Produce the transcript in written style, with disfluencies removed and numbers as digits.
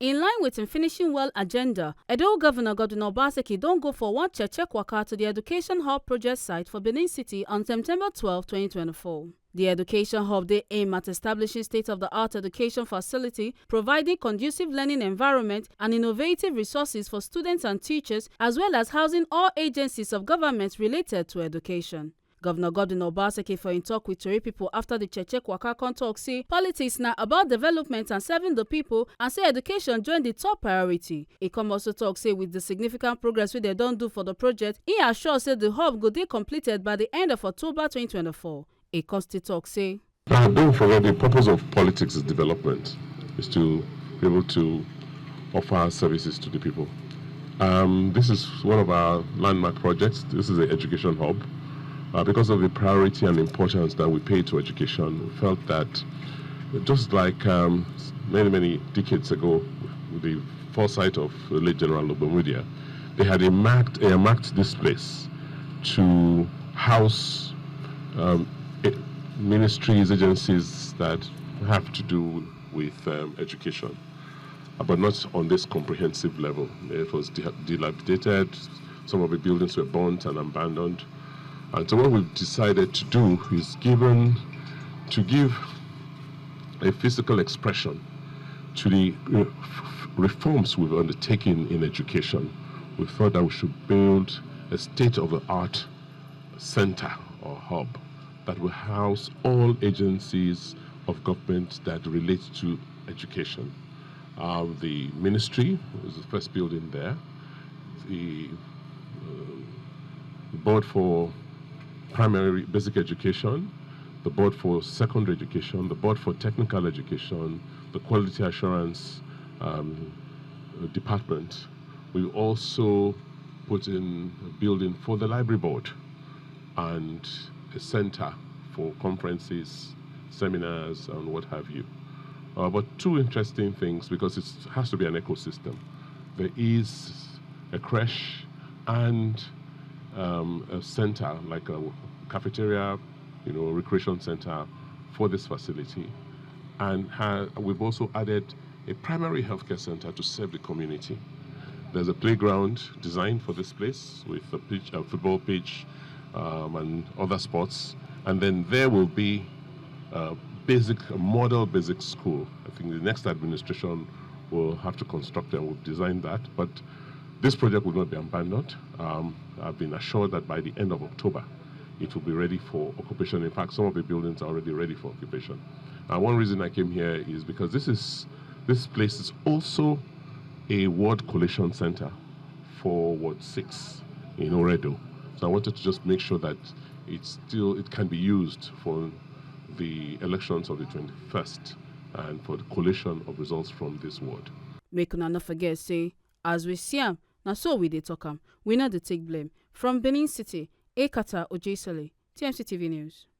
In line with im finishing well agenda, Edo Governor Obaseki don go for one check waka to the Education Hub project site for Benin City on September 12, 2024. The Education Hub dey aim at establishing state-of-the-art education facility, providing conducive learning environment and innovative resources for students and teachers, as well as housing all agencies of government related to education. Governor Obaseki for im talk with Tori pipo after the check waka come talk say politics na about development and serving the people, and say education join the top priority. E come also talk say with the significant progress wey dem don do for the project, e assure say the hub go dey completed by the end of October 2024. E come still talk say, now don't forget the purpose of politics is development, is to be able to offer services to the people. This is one of our landmark projects. This is the Education Hub. Because of the priority and importance that we pay to education, we felt that just like many decades ago, with the foresight of the late General Obamudia, they had earmarked this place to house ministries, agencies that have to do with education, but not on this comprehensive level. It was dilapidated, some of the buildings were burnt and abandoned. And so what we've decided to do is to give a physical expression to the reforms we've undertaken in education. We thought that we should build a state-of-the-art center or hub that will house all agencies of government that relate to education. The ministry was the first building there. The board for primary basic education, the board for secondary education, the board for technical education, the quality assurance department. We also put in a building for the library board and a center for conferences, seminars, and what have you. But two interesting things, because it has to be an ecosystem. There is a creche and a center, like a cafeteria, recreation center for this facility. And we've also added a primary healthcare center to serve the community. There's a playground designed for this place with a pitch, a football pitch, and other sports. And then there will be a model basic school. I think the next administration will have to construct and will design that. But this project will not be abandoned. I've been assured that by the end of October, it will be ready for occupation. In fact, some of the buildings are already ready for occupation. And one reason I came here is because this place is also a ward collation center for Ward 6 in Oredo. So I wanted to just make sure that it can be used for the elections of the 21st and for the collation of results from this ward. Make una not forget say, as we see am, na so we dey talk am. We no dey take blame. From Benin City, Ekata Ojesele, TMC TV News.